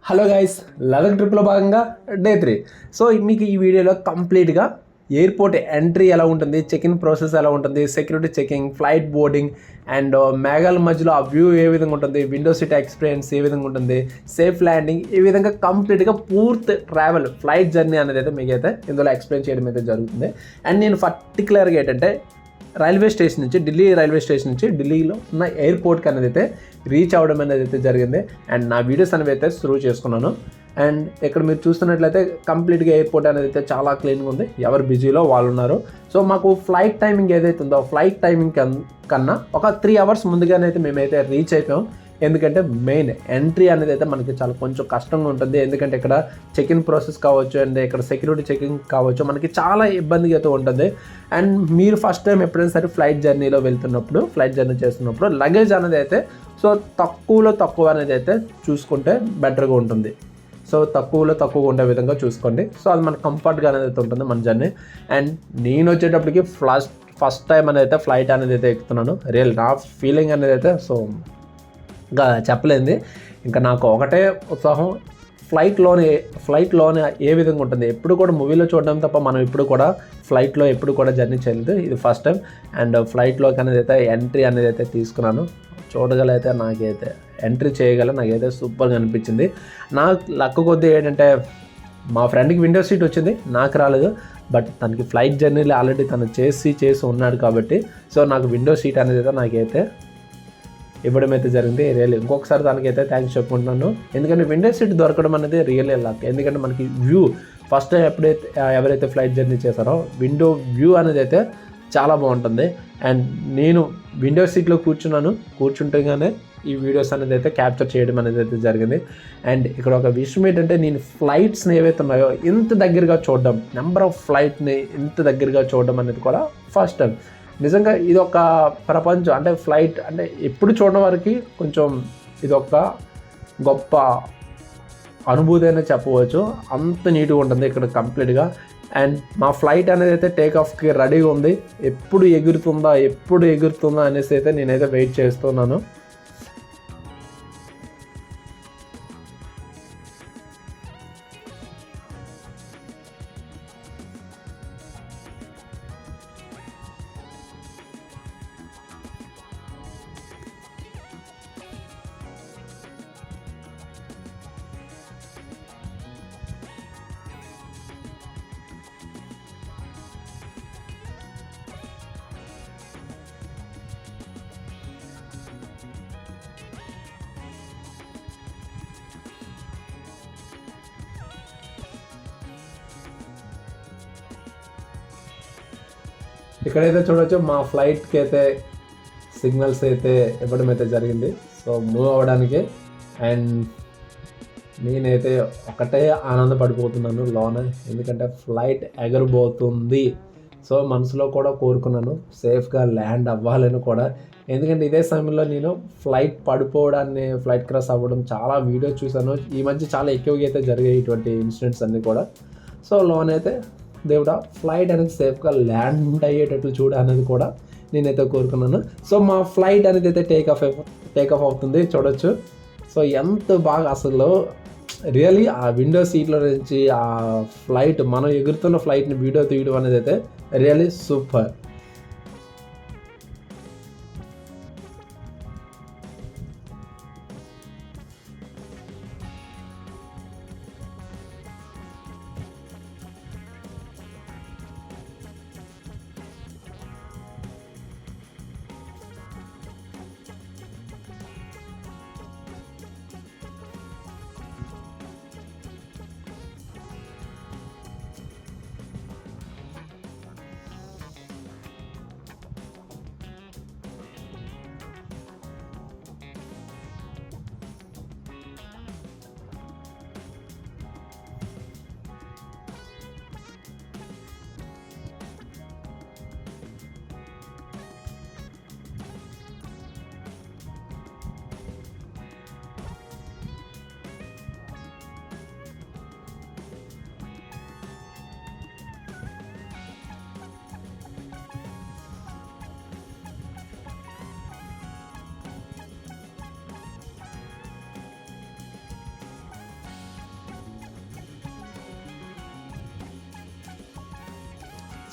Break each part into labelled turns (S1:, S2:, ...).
S1: Hello guys, Ladakh ట్రిప్లో భాగంగా day 3. So మీకు ఈ వీడియోలో కంప్లీట్గా ఎయిర్పోర్ట్ ఎంట్రీ ఎలా ఉంటుంది, చెక్ ఇన్ ప్రాసెస్ ఎలా ఉంటుంది, security checking, flight boarding and మేఘాల మధ్యలో ఆ వ్యూ ఏ విధంగా ఉంటుంది, విండో సీట్ ఎక్స్పీరియన్స్ ఏ విధంగా ఉంటుంది, సేఫ్ ల్యాండింగ్, ఈ విధంగా కంప్లీట్గా పూర్తి ట్రావెల్ ఫ్లైట్ జర్నీ అనేది అయితే మీకైతే ఇందులో ఎక్స్ప్లెయిన్ చేయడం అయితే జరుగుతుంది. అండ్ నేను పర్టికులర్గా ఏంటంటే ఢిల్లీ రైల్వే స్టేషన్ నుంచి ఢిల్లీలో ఉన్న ఎయిర్పోర్ట్కి అనేది అయితే రీచ్ అవ్వడం అనేది అయితే జరిగింది. అండ్ నా వీడియోస్ అనేవి అయితే త్రూ చేసుకున్నాను. అండ్ ఇక్కడ మీరు చూస్తున్నట్లయితే కంప్లీట్గా ఎయిర్పోర్ట్ అనేది అయితే చాలా క్లీన్గా ఉంది, ఎవరు బిజీలో వాళ్ళు ఉన్నారు. సో మాకు ఫ్లైట్ టైమింగ్ ఏదైతే ఉందో ఫ్లైట్ టైమింగ్ కన్నా ఒక 3 hours ముందుగానే అయితే మేమైతే రీచ్ అయిపోయాం. ఎందుకంటే మెయిన్ ఎంట్రీ అనేది అయితే మనకి చాలా కొంచెం కష్టంగా ఉంటుంది. ఎందుకంటే ఇక్కడ చెక్ ఇన్ ప్రాసెస్ కావచ్చు అండ్ ఇక్కడ సెక్యూరిటీ చెకింగ్ కావచ్చు, మనకి చాలా ఇబ్బందిగా అయితే ఉంటుంది. అండ్ మీరు ఫస్ట్ టైం ఎప్పుడైనా సరే ఫ్లైట్ జర్నీ చేస్తున్నప్పుడు లగేజ్ అనేది అయితే సో తక్కువ అనేది అయితే చూసుకుంటే బెటర్గా ఉంటుంది. సో తక్కువగా ఉండే విధంగా చూసుకోండి. సో అది మనకు కంఫర్ట్గా అనేది అయితే ఉంటుంది మన జర్నీ. అండ్ నేను వచ్చేటప్పటికి ఫస్ట్ టైం అనేది అయితే ఫ్లైట్ అనేది అయితే ఎక్కుతున్నాను. నా ఫీలింగ్ అనేది అయితే సో ఇంకా చెప్పలేంది. ఇంకా నాకు ఒకటే ఉత్సాహం, ఫ్లైట్లోనే ఏ విధంగా ఉంటుంది. ఎప్పుడు కూడా మూవీలో చూడడం తప్ప మనం ఎప్పుడు కూడా జర్నీ చేయలేదు. ఇది ఫస్ట్ టైం. అండ్ ఫ్లైట్లోకి అనేది అయితే ఎంట్రీ అనేది అయితే తీసుకున్నాను. చూడగలైతే నాకైతే ఎంట్రీ నాకైతే సూపర్గా అనిపించింది. నాకు లక్ కొద్దీ ఏంటంటే మా ఫ్రెండ్కి విండో సీట్ వచ్చింది, నాకు రాలేదు. బట్ తనకి ఫ్లైట్ జర్నీలో ఆల్రెడీ తను చేసి ఉన్నాడు కాబట్టి సో నాకు విండో సీట్ అనేది అయితే నాకైతే ఇవ్వడం అయితే జరిగింది. ఇంకొకసారి దానికైతే థ్యాంక్స్ చెప్పుకుంటున్నాను. ఎందుకంటే విండో సీట్ దొరకడం అనేది రియల్లీ లక్. ఎందుకంటే మనకి వ్యూ ఫస్ట్ టైం ఎవరైతే ఫ్లైట్ జర్నీ చేశారో విండో వ్యూ అనేది అయితే చాలా బాగుంటుంది. అండ్ నేను విండో సీట్లో కూర్చుంటేగానే ఈ వీడియోస్ అనేది అయితే క్యాప్చర్ చేయడం అనేది అయితే జరిగింది. అండ్ ఇక్కడ ఒక విషయం ఏంటంటే, నేను ఫ్లైట్స్ని ఏవైతే ఉన్నాయో ఇంత దగ్గరగా చూడడం, నెంబర్ ఆఫ్ ఫ్లైట్ని ఇంత దగ్గరగా చూడడం అనేది కూడా ఫస్ట్ టైం. నిజంగా ఇది ఒక ప్రపంచం, అంటే ఫ్లైట్ అంటే ఎప్పుడు చూడడం వరకు కొంచెం ఇది ఒక గొప్ప అనుభూతి అనేది చెప్పవచ్చు. అంత నీట్గా ఉంటుంది ఇక్కడ కంప్లీట్గా. అండ్ మా ఫ్లైట్ అనేది అయితే టేక్ ఆఫ్కి రెడీగా ఉంది. ఎప్పుడు ఎగురుతుందా అనేసి అయితే నేనైతే వెయిట్ చేస్తున్నాను. ఇక్కడైతే చూడవచ్చు మా ఫ్లైట్కి అయితే సిగ్నల్స్ అయితే ఇవ్వడం అయితే జరిగింది, సో మూవ్ అవ్వడానికి. అండ్ నేనైతే ఒకటే ఆనందపడిపోతున్నాను లోన, ఎందుకంటే ఫ్లైట్ ఎగరబోతుంది. సో మనసులో కూడా కోరుకున్నాను సేఫ్గా ల్యాండ్ అవ్వాలని కూడా. ఎందుకంటే ఇదే సమయంలో నేను ఫ్లైట్ క్రాష్ అవ్వడం చాలా వీడియోస్ చూశాను. ఈ మధ్య చాలా ఎక్కువగా అయితే జరిగాయి ఇటువంటి ఇన్సిడెంట్స్ అన్నీ కూడా. సో లోనైతే దేవుడా ఫ్లైట్ అనేది సేఫ్గా ల్యాండ్ అయ్యేటట్లు అనేది కూడా నేనైతే కోరుకున్నాను. సో మా ఫ్లైట్ అనేది అయితే టేక్ ఆఫ్ అవుతుంది, చూడొచ్చు. సో ఎంత బాగా అసలు రియలీ ఆ విండో సీట్లో నుంచి ఆ ఫ్లైట్, మనం ఎగురుతున్న ఫ్లైట్ని వీడియో తీయడం అనేది అయితే రియలీ సూపర్.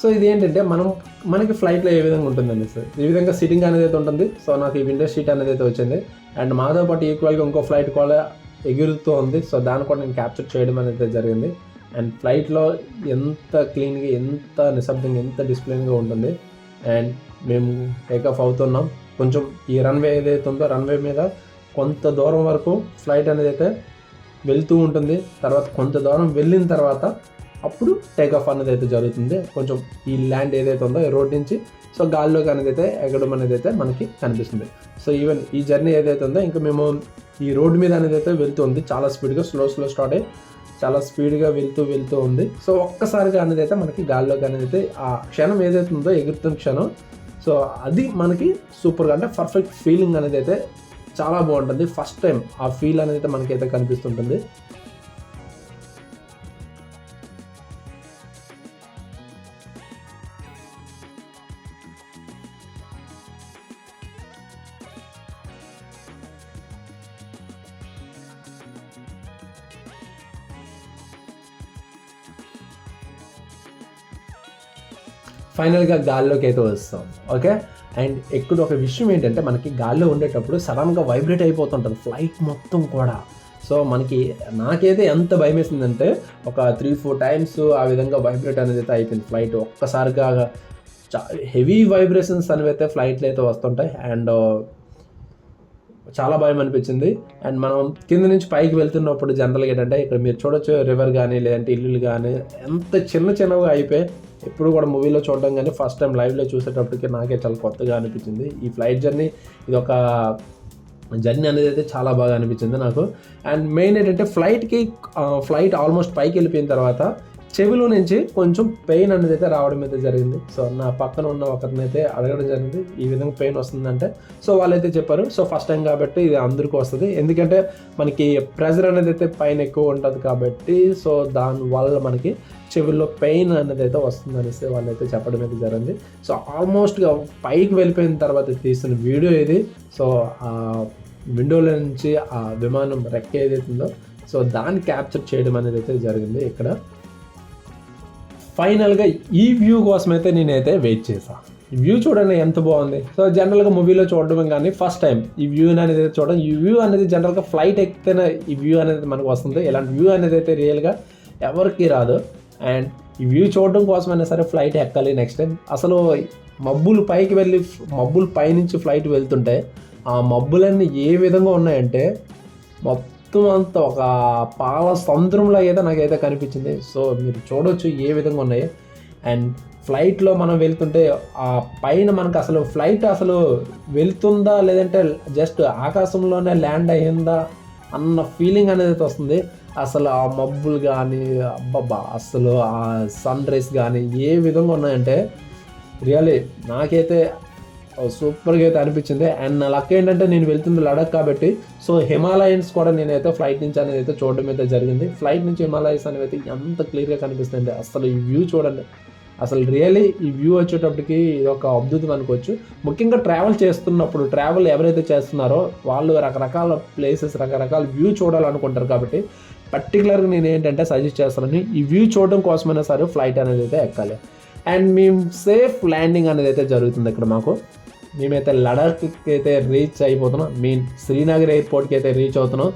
S1: సో ఇది ఏంటంటే మనకి ఫ్లైట్లో ఏ విధంగా ఉంటుందండి సార్, ఈ విధంగా సిట్టింగ్ అనేది అయితే ఉంటుంది. సో నాకు ఈ విండో సీట్ అనేది అయితే వచ్చింది. అండ్ మాతో పాటు ఈక్వల్గా ఇంకో ఫ్లైట్ కూడా ఎగురుతూ ఉంది. సో దాన్ని కూడా నేను క్యాప్చర్ చేయడం అనేది జరిగింది. అండ్ ఫ్లైట్లో ఎంత క్లీన్గా, ఎంత నిశ్శబ్దంగా, ఎంత డిసిప్లిన్గా ఉంటుంది. అండ్ మేము టేకాఫ్ అవుతున్నాం. కొంచెం ఈ రన్వే ఏదైతే ఉందో రన్వే మీద కొంత దూరం వరకు ఫ్లైట్ అనేది అయితే వెళ్తూ ఉంటుంది. తర్వాత కొంత దూరం వెళ్ళిన తర్వాత అప్పుడు టేకాఫ్ అనేది అయితే జరుగుతుంది. కొంచెం ఈ ల్యాండ్ ఏదైతే ఉందో ఈ రోడ్ నుంచి సో గాల్లోకి అనేది అయితే ఎగడం అనేది అయితే మనకి కనిపిస్తుంది. సో ఈవెన్ ఈ జర్నీ ఏదైతే ఉందో ఇంకా మేము ఈ రోడ్డు మీద అనేది అయితే వెళ్తుంది. చాలా స్పీడ్గా స్లో స్టార్ట్ అయ్యి చాలా స్పీడ్గా వెళ్తూ ఉంది. సో ఒక్కసారిగా అనేది అయితే మనకి గాల్లోకి అనేది అయితే ఆ క్షణం ఏదైతే ఉందో ఎగురుతున్న క్షణం, సో అది మనకి సూపర్గా అంటే పర్ఫెక్ట్ ఫీలింగ్ అనేది అయితే చాలా బాగుంటుంది. ఫస్ట్ టైం ఆ ఫీల్ అనేది అయితే మనకైతే కనిపిస్తుంటుంది. ఫైనల్గా గాల్లోకి అయితే వస్తాం. ఓకే, అండ్ ఇక్కడ ఒక విషయం ఏంటంటే మనకి గాల్లో ఉండేటప్పుడు సడన్గా వైబ్రేట్ అయిపోతుంటుంది ఫ్లైట్ మొత్తం కూడా. సో నాకైతే ఎంత భయం వేసిందంటే ఒక 3-4 టైమ్స్ ఆ విధంగా వైబ్రేట్ అనేది అయితే అయిపోయింది ఫ్లైట్. ఒక్కసారిగా హెవీ వైబ్రేషన్స్ అనేవి అయితే ఫ్లైట్లు అయితే వస్తుంటాయి. అండ్ చాలా భయం అనిపించింది. అండ్ మనం కింద నుంచి పైకి వెళ్తున్నప్పుడు జనరల్గా ఏంటంటే ఇక్కడ మీరు చూడొచ్చు రివర్ కానీ లేదంటే ఇల్లులు కానీ ఎంత చిన్నగా అయిపోయి ఎప్పుడు కూడా మూవీలో చూడడం కానీ ఫస్ట్ టైం లైవ్లో చూసేటప్పటికి నాకే చాలా కొత్తగా అనిపించింది. ఈ ఫ్లైట్ జర్నీ ఇది ఒక జర్నీ అనేది అయితే చాలా బాగా అనిపించింది నాకు. అండ్ మెయిన్ ఏంటంటే ఫ్లైట్ ఆల్మోస్ట్ పైకి వెళ్ళిపోయిన తర్వాత చెవిలో నుంచి కొంచెం పెయిన్ అనేది అయితే రావడం అయితే జరిగింది. సో నా పక్కన ఉన్న ఒకరిని అయితే అడగడం జరిగింది, ఈ విధంగా పెయిన్ వస్తుందంటే. సో వాళ్ళైతే చెప్పారు, సో ఫస్ట్ టైం కాబట్టి ఇది అందరికీ వస్తుంది, ఎందుకంటే మనకి ప్రెజర్ అనేది అయితే పైన ఎక్కువ ఉంటుంది కాబట్టి. సో దానివల్ల మనకి చెవుల్లో పెయిన్ అనేది అయితే వస్తుంది అనేసి వాళ్ళైతే చెప్పడం అయితే జరిగింది. సో ఆల్మోస్ట్గా పైకి వెళ్ళిపోయిన తర్వాత తీసిన వీడియో ఇది. సో ఆ విండోలో నుంచి ఆ విమానం రెక్క ఏదైతే ఉందో సో దాన్ని క్యాప్చర్ చేయడం అనేది అయితే జరిగింది ఇక్కడ. ఫైనల్గా ఈ వ్యూ కోసం అయితే నేనైతే వెయిట్ చేశాను. ఈ వ్యూ చూడండి ఎంత బాగుంది. సో జనరల్గా మూవీలో చూడడం కానీ ఫస్ట్ టైం ఈ వ్యూ అనేది చూడడం. ఈ వ్యూ అనేది జనరల్గా ఫ్లైట్ ఎక్కితేనే ఈ వ్యూ అనేది మనకు వస్తుంది. ఇలాంటి వ్యూ అనేది అయితే రియల్గా ఎవరికి రాదు. అండ్ ఈ వ్యూ చూడడం కోసమైనా సరే ఫ్లైట్ ఎక్కాలి నెక్స్ట్ టైం. అసలు మబ్బులు పైకి వెళ్ళి మబ్బులు పైనుంచి ఫ్లైట్ వెళ్తుంటే ఆ మబ్బులన్నీ ఏ విధంగా ఉన్నాయంటే మొత్తం అంతా ఒక పాల సముద్రంలో అయితే నాకైతే కనిపించింది. సో మీరు చూడవచ్చు ఏ విధంగా ఉన్నాయి. అండ్ ఫ్లైట్లో మనం వెళ్తుంటే ఆ పైన మనకు అసలు ఫ్లైట్ అసలు వెళ్తుందా లేదంటే జస్ట్ ఆకాశంలోనే ల్యాండ్ అయ్యిందా అన్న ఫీలింగ్ అనేది వస్తుంది. అసలు ఆ మబ్బులు కానీ అసలు ఆ సన్ రైజ్ కానీ ఏ విధంగా ఉన్నాయంటే రియల్లీ నాకైతే సూపర్గా అయితే అనిపించింది. అండ్ నా లక్ ఏంటంటే నేను వెళ్తుంది లడక్ కాబట్టి సో హిమాలయన్స్ కూడా నేనైతే ఫ్లైట్ నుంచి అనేది అయితే చూడడం అయితే జరిగింది. ఫ్లైట్ నుంచి హిమాలయన్స్ అనేవి అయితే ఎంత క్లియర్గా కనిపిస్తుంది. అసలు ఈ వ్యూ చూడండి, అసలు రియల్లీ ఈ వ్యూ వచ్చేటప్పటికి ఇది ఒక అద్భుతం అనుకోవచ్చు. ముఖ్యంగా ట్రావెల్ ఎవరైతే చేస్తున్నారో వాళ్ళు రకరకాల ప్లేసెస్ రకరకాల వ్యూ చూడాలనుకుంటారు కాబట్టి పర్టికులర్గా నేను ఏంటంటే సజెస్ట్ చేస్తానని ఈ వ్యూ చూడడం కోసమైనా సరే ఫ్లైట్ అనేది అయితే ఎక్కాలి. అండ్ మేము సేఫ్ ల్యాండింగ్ అనేది అయితే జరుగుతుంది ఇక్కడ మాకు. మేమైతే లడాఖ్కి అయితే రీచ్ అయిపోతున్నాం, శ్రీనగర్ ఎయిర్పోర్ట్కి అయితే రీచ్ అవుతున్నాం.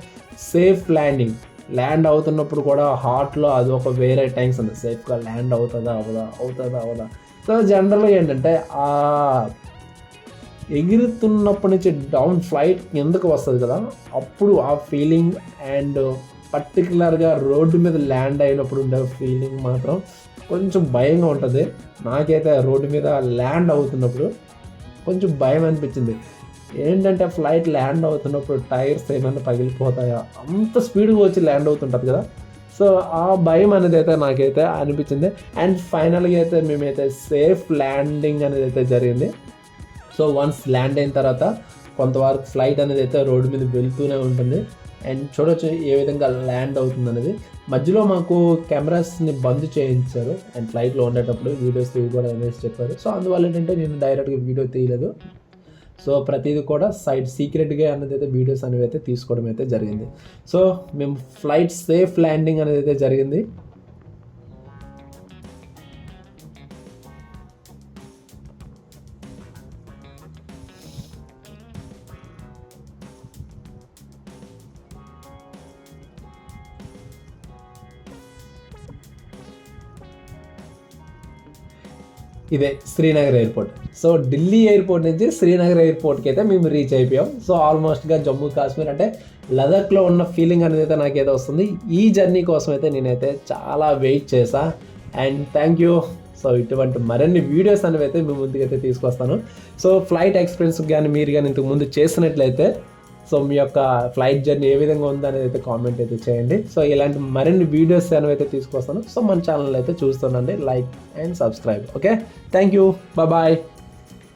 S1: సేఫ్ ల్యాండ్ అవుతున్నప్పుడు కూడా హార్ట్లో అది ఒక వేరే టైమ్స్ ఉంది, సేఫ్గా ల్యాండ్ అవుతుందా. సో జనరల్గా ఏంటంటే ఆ ఎగురుతున్నప్పటి నుంచి డౌన్ ఫ్లైట్ ఎందుకు వస్తుంది కదా అప్పుడు ఆ ఫీలింగ్ అండ్ పర్టికులర్గా రోడ్డు మీద ల్యాండ్ అయినప్పుడు ఉండే ఫీలింగ్ మాత్రం కొంచెం భయంగా ఉంటుంది. నాకైతే రోడ్డు మీద ల్యాండ్ అవుతున్నప్పుడు కొంచెం భయం అనిపించింది. ఏంటంటే ఫ్లైట్ ల్యాండ్ అవుతున్నప్పుడు టైర్స్ ఏమైనా పగిలిపోతాయా, అంత స్పీడ్గా వచ్చి ల్యాండ్ అవుతుంటుంది కదా. సో ఆ భయం అనేది అయితే నాకైతే అనిపించింది. అండ్ ఫైనల్గా అయితే మేమైతే సేఫ్ ల్యాండింగ్ అనేది అయితే జరిగింది. సో వన్స్ ల్యాండ్ అయిన తర్వాత కొంతవరకు ఫ్లైట్ అనేది అయితే రోడ్డు మీద వెళ్తూనే ఉంటుంది. అండ్ చూడొచ్చు ఏ విధంగా ల్యాండ్ అవుతుంది అనేది. మధ్యలో మాకు కెమెరాస్ని బంద్ చేయించారు అండ్ ఫ్లైట్లో ఉండేటప్పుడు వీడియోస్ తీయకూడదు అనేసి చెప్పారు. సో అందువల్ల ఏంటంటే నేను డైరెక్ట్గా వీడియో తీయలేదు. సో ప్రతిదీ కూడా సీక్రెట్గా అనేది అయితే వీడియోస్ అనేవి అయితే తీసుకోవడం అయితే జరిగింది. సో మేము ఫ్లైట్ సేఫ్ ల్యాండింగ్ అనేది అయితే జరిగింది. ఇదే Srinagar airport. So Delhi airport నుంచి శ్రీనగర్ ఎయిర్పోర్ట్కి అయితే మేము రీచ్ అయిపోయాం. సో ఆల్మోస్ట్గా జమ్మూ కాశ్మీర్ అంటే లదాఖ్లో ఉన్న ఫీలింగ్ అనేది అయితే నాకైతే వస్తుంది. ఈ జర్నీ కోసం అయితే నేనైతే చాలా వెయిట్ చేశా. And thank you. సో ఇటువంటి మరిన్ని వీడియోస్ అనేవి అయితే మీ ముందుకైతే తీసుకొస్తాను. సో ఫ్లైట్ ఎక్స్పీరియన్స్ కానీ మీరు కానీ ఇంతకు ముందు చేసినట్లయితే సో మీ యొక్క ఫ్లైట్ జర్నీ ఏ విధంగా ఉందనేది అయితే కామెంట్ అయితే చేయండి. సో ఇలాంటి మరిన్ని వీడియోస్ అనేవి అయితే తీసుకొస్తాను. సో మన ఛానల్ అయితే చూస్తుండండి, like and subscribe. Okay, thank you, bye.